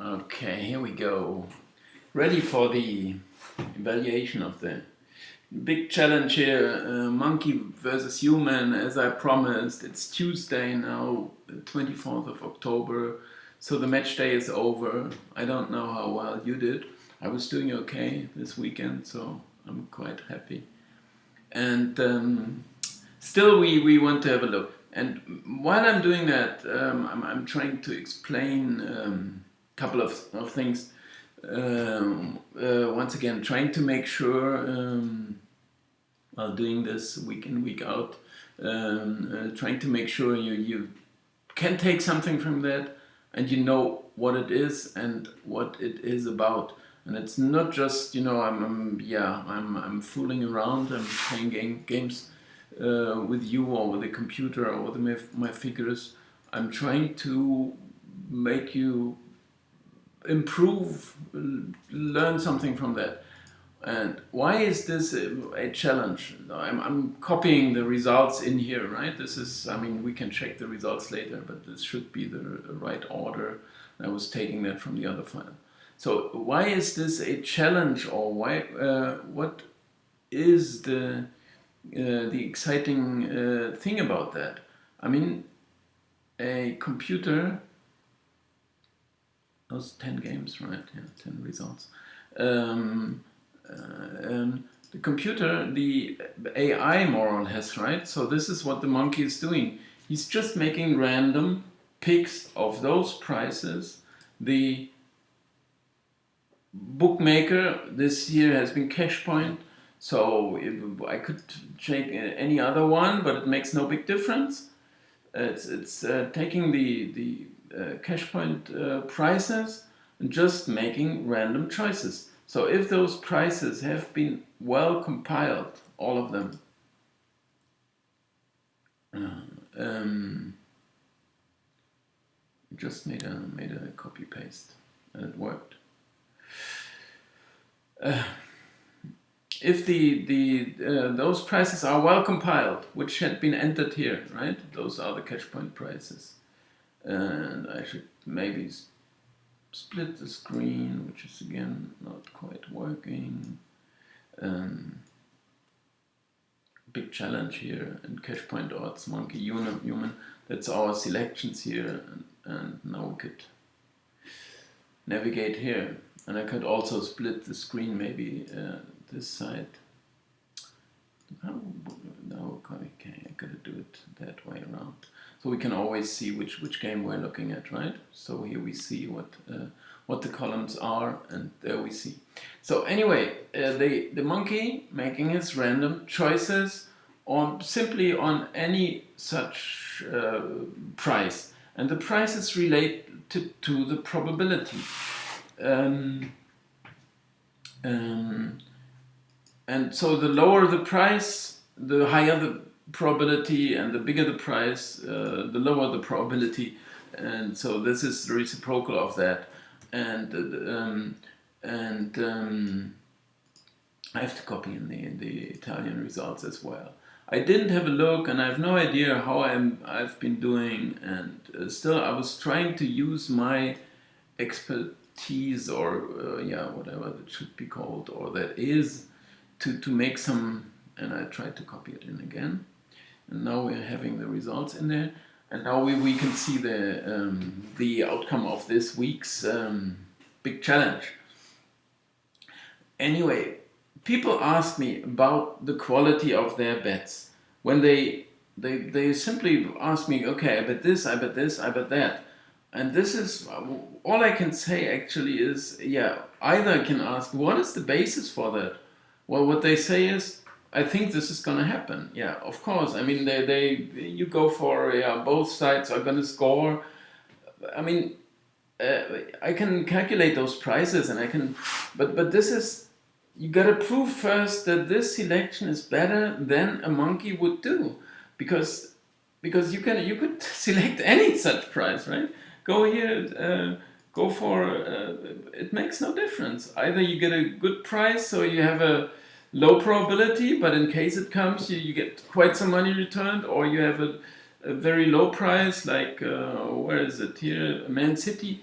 Okay, here we go. Ready for the evaluation of the big challenge here. Monkey versus human, as I promised. It's Tuesday now, the 24th of October. So the match day is over. I don't know how well you did. I was doing okay this weekend, so I'm quite happy. And still, we want to have a look. And while I'm doing that, I'm trying to explain a couple of things. Once again, trying to make sure, while doing this week in, week out, trying to make sure you can take something from that and you know what it is and what it is about. And it's not just, I'm fooling around, I'm playing games with you or with the computer or with my figures. I'm trying to make you improve, learn something from that. And why is this a challenge? I'm copying the results in here, right? This is, we can check the results later, but this should be the right order. I was taking that from the other file. So why is this a challenge, or why? What is the exciting thing about that? A computer. Those 10 games, right? Yeah, 10 results. The computer, the AI more or less, right? So this is what the monkey is doing. He's just making random picks of those prices. The bookmaker this year has been cash point, so I could take any other one, but it makes no big difference. It's taking the cash point prices and just making random choices. So if those prices have been well compiled, all of them, just made a copy paste and it worked. If those prices are well compiled, which had been entered here, right? Those are the cash point prices. And I should maybe split the screen, which is again not quite working. Big challenge here, and cash point odds, monkey, human. That's our selections here, and now we could navigate here. And I could also split the screen, maybe this side. No, okay, I gotta do it that way around. So we can always see which game we're looking at, right? So here we see what the columns are, and there we see. So anyway, the monkey making his random choices simply on any such price, and the prices relate to the probability. And so the lower the price, the higher the probability, and the bigger the price, the lower the probability. And so this is the reciprocal of that. And I have to copy in the Italian results as well. I didn't have a look, and I have no idea how I've been doing. And still, I was trying to use my expertise, or whatever that should be called, or that is, to make some. And I tried to copy it in again. And now we're having the results in there. And now we can see the outcome of this week's big challenge. Anyway, people ask me about the quality of their bets. When they simply ask me, okay, I bet this, I bet this, I bet that. And this is, all I can say actually is, either I can ask, what is the basis for that? Well, what they say is, I think this is going to happen. Yeah, of course. You go for, both sides are going to score. I can calculate those prices, and but this is, you got to prove first that this selection is better than a monkey would do, because you could select any such price, right? Go here, go for, it makes no difference. Either you get a good price, so you have a low probability, but in case it comes, you get quite some money returned, or you have a very low price, like, where is it here, Man City,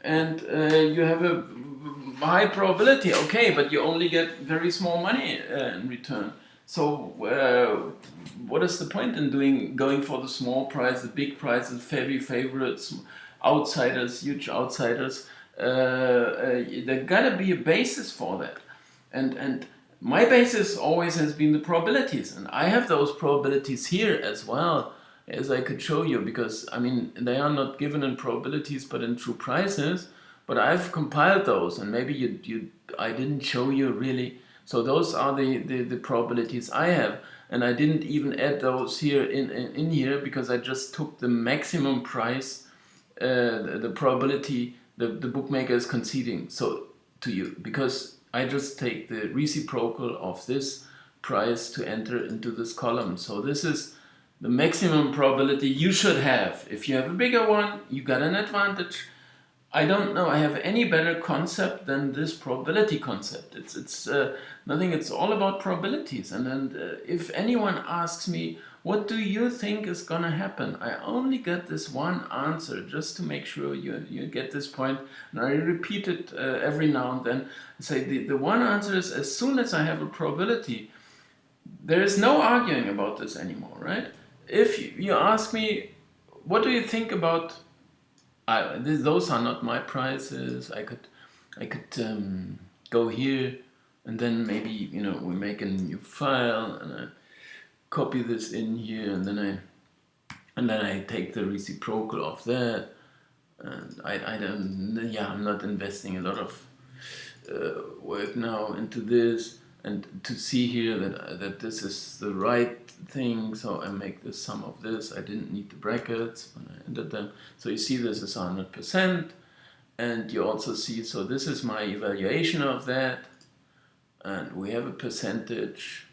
and you have a high probability, okay, but you only get very small money in return. So what is the point in going for the small prize, the big prizes, heavy favorites, outsiders, huge outsiders? There gotta be a basis for that, and my basis always has been the probabilities, and I have those probabilities here as well, as I could show you, because I mean they are not given in probabilities but in true prices. But I've compiled those, and maybe I didn't show you really. So those are the probabilities I have, and I didn't even add those here in here, because I just took the maximum price, the probability the bookmaker is conceding so to you, because I just take the reciprocal of this price to enter into this column. So this is the maximum probability you should have. If you have a bigger one, you got an advantage. I don't know I have any better concept than this probability concept. It's nothing. It's all about probabilities. And if anyone asks me, what do you think is gonna happen? I only get this one answer, just to make sure you get this point. And I repeat it every now and then. I say the one answer is, as soon as I have a probability, there is no arguing about this anymore, right? If you ask me, what do you think about, those are not my prices. I could go here, and then maybe we make a new file, and I copy this in here, and then I take the reciprocal of that, and I don't, yeah, I'm not investing a lot of work now into this, and to see here that this is the right thing. So I make the sum of this. I didn't need the brackets when I entered them. So you see this is 100%, and you also see, so this is my evaluation of that, and we have a percentage,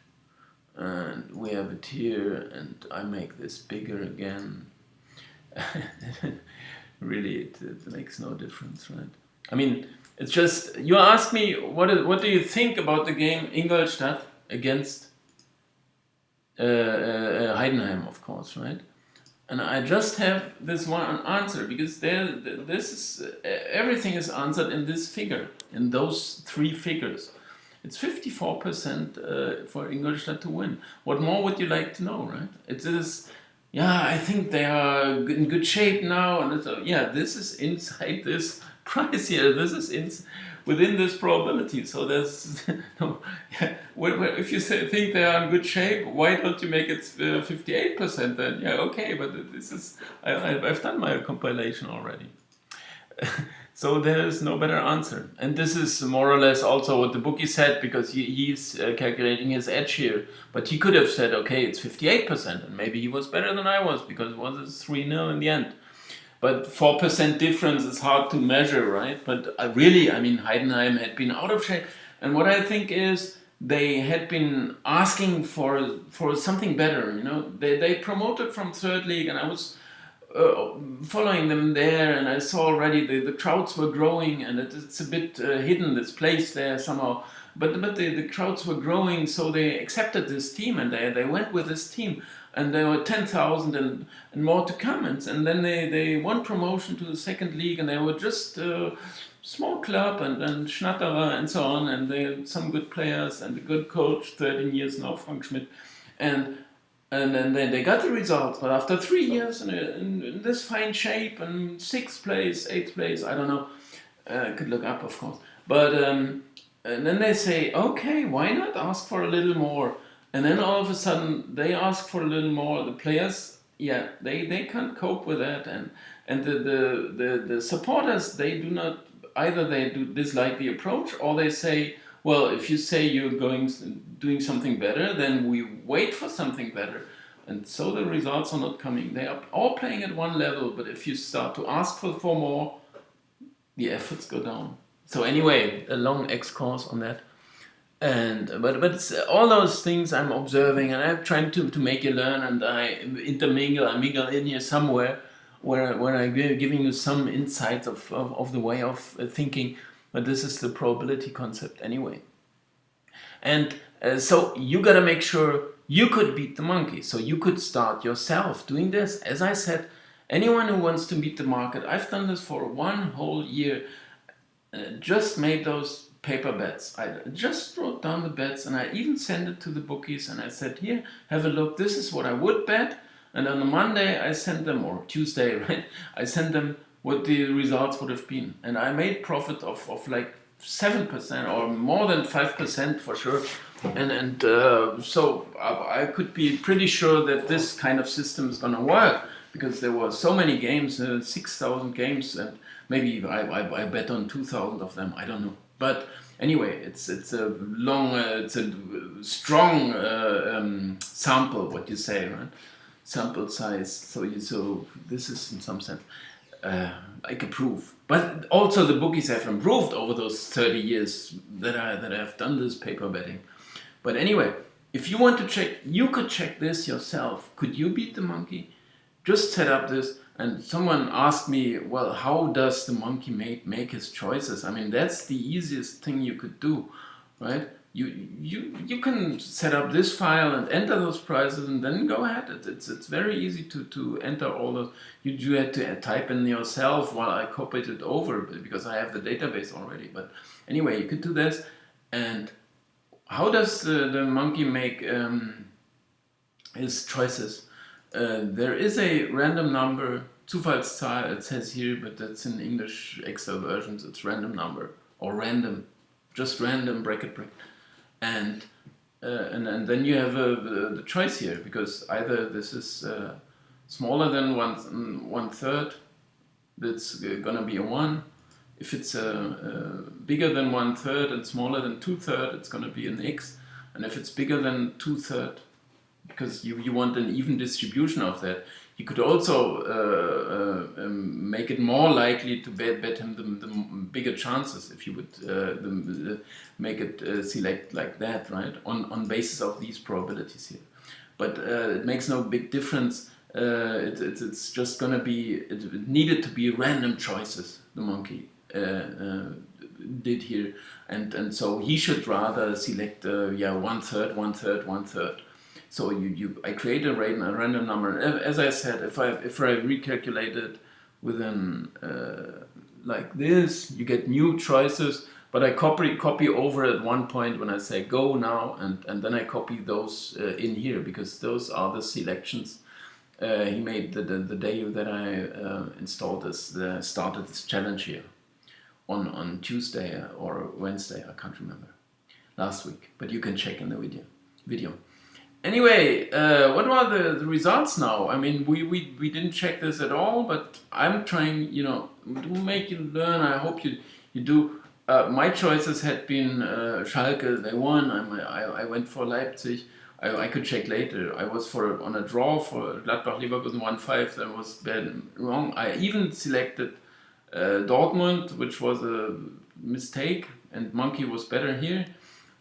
and we have it here, and I make this bigger again. Really, it makes no difference, right? I mean, it's just, you ask me, what do you think about the game Ingolstadt against Heidenheim, of course, right? And I just have this one answer, because everything is answered in this figure, in those three figures. It's 54% for Ingolstadt to win. What more would you like to know, right? It is, yeah, I think they are in good shape now, and yeah, this is inside this price here. This is within this probability. So there's no. Yeah, if you think they are in good shape, why don't you make it 58% then? Yeah, okay, but this is I've done my compilation already. So there is no better answer, and this is more or less also what the bookie said, because he's calculating his edge here. But he could have said, okay, it's 58%, and maybe he was better than I was, because it was 3-0 in the end. But 4% difference is hard to measure, right? But really, I mean, Heidenheim had been out of shape, and what I think is they had been asking for something better. They promoted from third league, and I was following them there, and I saw already the crowds were growing, and it's a bit hidden, this place there somehow, but the crowds were growing, so they accepted this team, and they went with this team, and there were 10,000 and more to come, and then they won promotion to the second league, and they were just small club, and Schnatterer and so on, and they had some good players and a good coach, 13 years now, Frank Schmidt, and then they got the results. But after 3 years in this fine shape, and 6th place, 8th place, I don't know, I could look up, of course. But and then they say, okay, why not ask for a little more? And then all of a sudden they ask for a little more. The players, yeah, they can't cope with that, and the supporters, they do not, either they do dislike the approach, or they say, well, if you say you're doing something better, then we wait for something better. And so the results are not coming. They are all playing at one level, but if you start to ask for more, the efforts go down. So anyway, a long excursus on that. But it's all those things I'm observing, and I'm trying to make you learn, and I mingle in here somewhere where I'm giving you some insights of the way of thinking. But this is the probability concept anyway. And so you got to make sure you could beat the monkey. So you could start yourself doing this. As I said, Anyone who wants to beat the market, I've done this for 1 whole year, just made those paper bets. I just wrote down the bets and I even sent it to the bookies and I said, here, have a look, this is what I would bet. And on the Monday I sent them, or Tuesday, right? I sent them what the results would have been. And I made profit of like 7% or more than 5% for sure. So I could be pretty sure that this kind of system is going to work, because there were so many games, 6,000 games, and maybe I bet on 2,000 of them. I don't know, but anyway, it's a long, it's a strong sample. What you say, right? Sample size. So this is in some sense like a proof. But also the bookies have improved over those 30 years that I have done this paper betting. But anyway, if you want to check, you could check this yourself. Could you beat the monkey? Just set up this. And someone asked me, well, how does the monkey make his choices? I mean, that's the easiest thing you could do, right? You can set up this file and enter those prices and then go ahead. It's very easy to enter all those. You do have to type in yourself while I copied it over, because I have the database already. But anyway, you could do this. And how does the monkey make his choices? There is a random number, Zufallszahl, it says here, but that's in English Excel versions, it's random number, or random, just random, bracket. And then you have the choice here, because either this is smaller than one third, that's gonna be a 1. If it's bigger than 1/3 and smaller than 2/3, it's gonna be an X. And if it's bigger than 2/3, because you want an even distribution of that, you could also make it more likely to bet him the bigger chances, if you would make it select like that, right? On basis of these probabilities here. But it makes no big difference. It's just gonna be, it needed to be random choices, the monkey did here. And so he should rather select 1/3, 1/3, 1/3. So I create a random number. As I said, if I recalculate it within like this, you get new choices. But I copy over at one point when I say go now, and then I copy those in here, because those are the selections he made the day that I installed this, started this challenge here on Tuesday or Wednesday, I can't remember, last week. But you can check in the video. Anyway, what are the results now? I mean, we didn't check this at all, but I'm trying, to make you learn. I hope you do. My choices had been Schalke, they won. I went for Leipzig. I could check later. I was on a draw for Gladbach Leverkusen 1-5. That was bad, wrong. I even selected Dortmund, which was a mistake, and Monkey was better here.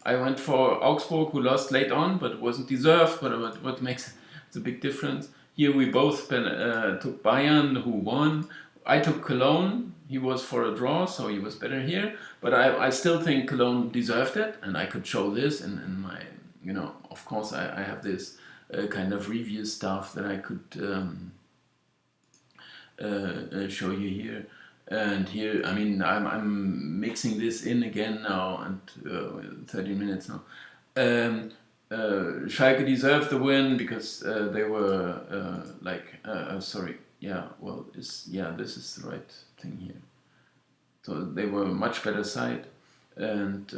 I went for Augsburg, who lost late on, but it wasn't deserved. But what makes the big difference? Here we both took Bayern, who won. I took Cologne. He was for a draw, so he was better here. But I still think Cologne deserved it, and I could show this in my, of course I have this kind of review stuff that I could show you here. And here, I mean, I'm mixing this in again now, and 30 minutes now. Schalke deserved the win because they were sorry, this is the right thing here. So they were a much better side, and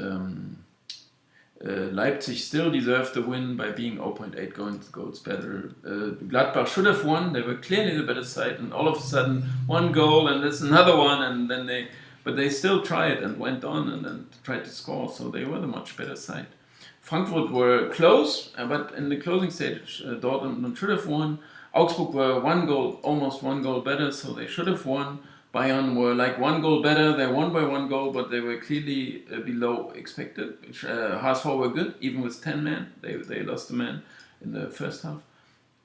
Leipzig still deserved the win by being 0.8 goals better. Gladbach should have won. They were clearly the better side, and all of a sudden 1 goal and there's another one, and then they still tried and went on and tried to score. So they were the much better side. Frankfurt were close, but in the closing stage, Dortmund should have won. Augsburg were almost 1 goal better, so they should have won. Bayern were like 1 goal better. They won by 1 goal, but they were clearly below expected. HSV were good, even with 10 men. They lost a man in the first half.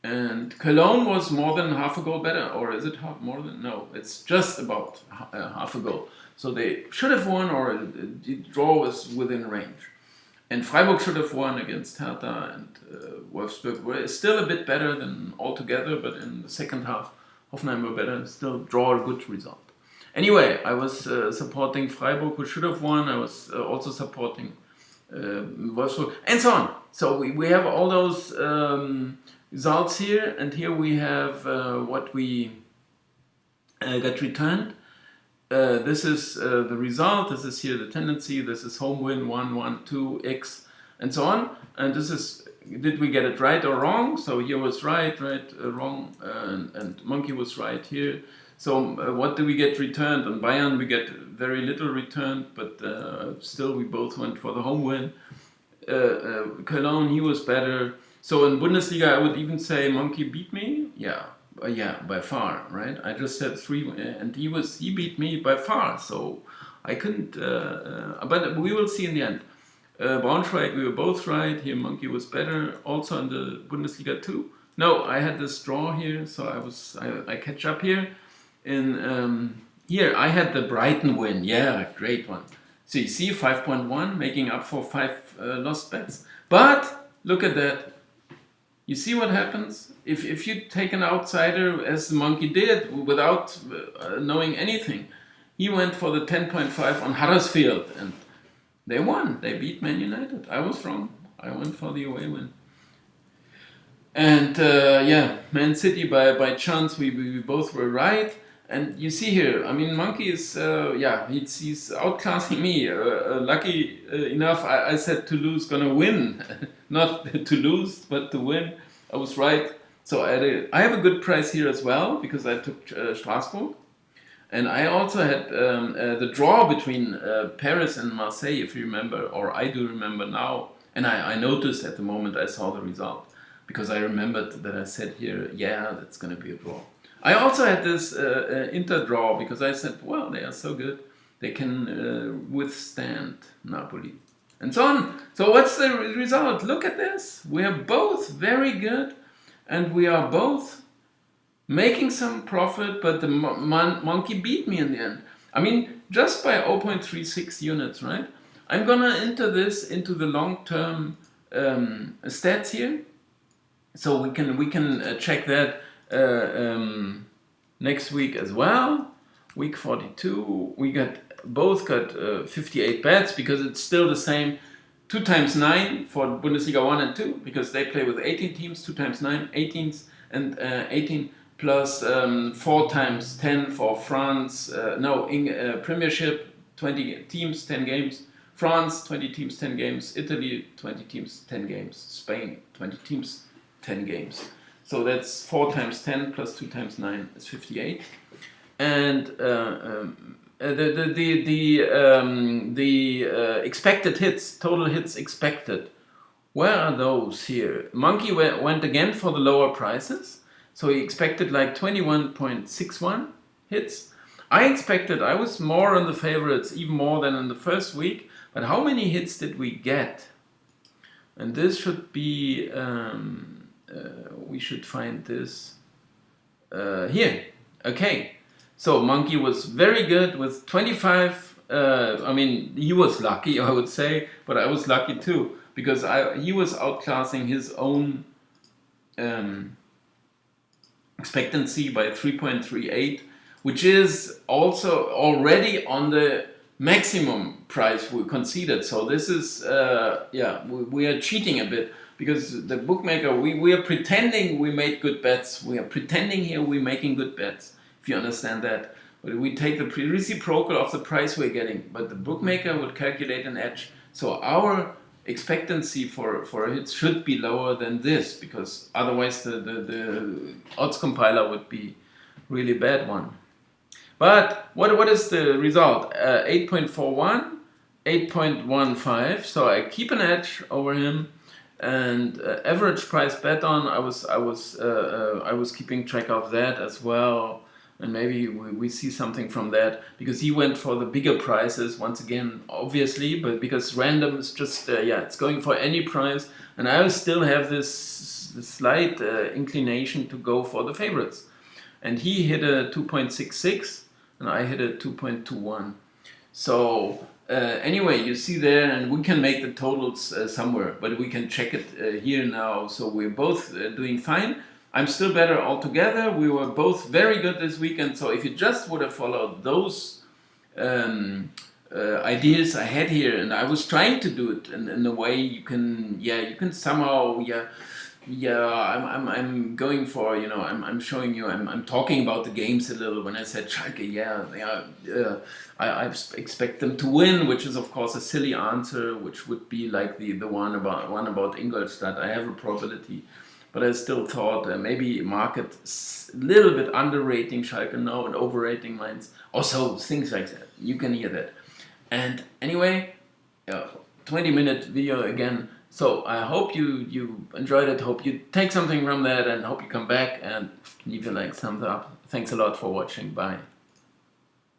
And Cologne was more than half a goal better, or is it more than? No, it's just about half a goal. So they should have won, or the draw was within range. And Freiburg should have won against Hertha, and Wolfsburg were still a bit better than altogether, but in the second half, Hoffenheim were better, still draw a good result. Anyway, I was supporting Freiburg, who should have won. I was also supporting Wolfsburg, and so on. So we have all those results here, and here we have what we got returned. This is the result, this is here the tendency, this is home win, 1, 1, 2, X, and so on. And this is, did we get it right or wrong? So here was right, wrong, and Monkey was right here. So what do we get returned? On Bayern we get very little returned, but still we both went for the home win. Cologne, he was better. So in Bundesliga I would even say Monkey beat me, yeah, by far, right? I just said 3, and he beat me by far, so I couldn't. But we will see in the end. Braunschweig, we were both right. Here, Monkey was better. Also in the Bundesliga too. No, I had this draw here, so I catch up here. In here, I had the Brighton win. Yeah, great one. So you see, 5.1, making up for 5 lost bets. But look at that. You see what happens? If you take an outsider, as the Monkey did, without knowing anything, he went for the 10.5 on Huddersfield, and they won. They beat Man United. I was wrong. I went for the away win. And yeah, Man City by chance, we both were right. And you see here, I mean, Monkey is, yeah, he's outclassing me. Lucky enough, I said Toulouse gonna win. Not to lose, but to win. I was right. So I have a good price here as well, because I took Strasbourg. And I also had the draw between Paris and Marseille, if you remember, or I do remember now. And I noticed at the moment I saw the result, because I remembered that I said here, yeah, that's gonna be a draw. I also had this Inter draw, because I said, well, they are so good, they can withstand Napoli, and so on. So what's the result? Look at this. We are both very good, and we are both making some profit, but the Monkey beat me in the end. I mean, just by 0.36 units, right? I'm gonna enter this into the long-term stats here, so we can check that next week as well. Week 42, we both got 58 bets, because it's still the same. 2 times 9 for Bundesliga 1 and 2, because they play with 18 teams. 2 times 9, 18, and 18 plus 4 times 10 for France. Premiership, 20 teams, 10 games. France, 20 teams, 10 games. Italy, 20 teams, 10 games. Spain, 20 teams, 10 games. So that's 4 times 10 plus 2 times 9 is 58. And the expected hits, total hits expected, where are those here? Monkey went again for the lower prices. So he expected like 21.61 hits. I was more on the favorites, even more than in the first week. But how many hits did we get? And this should be... we should find this here. Okay, so Monkey was very good with 25. I mean, he was lucky, I would say, but I was lucky too, because he was outclassing his own expectancy by 3.38, which is also already on the maximum price we conceded. So this is, yeah, we are cheating a bit. Because the bookmaker, we are pretending we made good bets. We are pretending here we're making good bets, if you understand that. But we take the reciprocal of the price we're getting. But the bookmaker would calculate an edge. So our expectancy for hits should be lower than this, because otherwise the odds compiler would be really bad one. But what is the result? 8.41, 8.15. So I keep an edge over him. And average price bet on, I was keeping track of that as well, and maybe we see something from that, because he went for the bigger prices once again, obviously, but because random is just yeah, it's going for any price, and I still have this slight inclination to go for the favorites, and he hit a 2.66 and I hit a 2.21. So anyway, you see there, and we can make the totals somewhere, but we can check it here now. So we're both doing fine. I'm still better altogether. We were both very good this weekend. So if you just would have followed those ideas I had here, and I was trying to do it in a way you can, you can somehow, I'm going for, I'm showing you, I'm talking about the games a little. When I said Schalke, I expect them to win, which is of course a silly answer, which would be like the one about Ingolstadt. I have a probability, but I still thought maybe market a little bit underrating Schalke now and overrating Mainz. Also things like that. You can hear that. And anyway, 20-minute video again. So I hope you enjoyed it. Hope you take something from that, and hope you come back and leave a like, thumbs up. Thanks a lot for watching. Bye.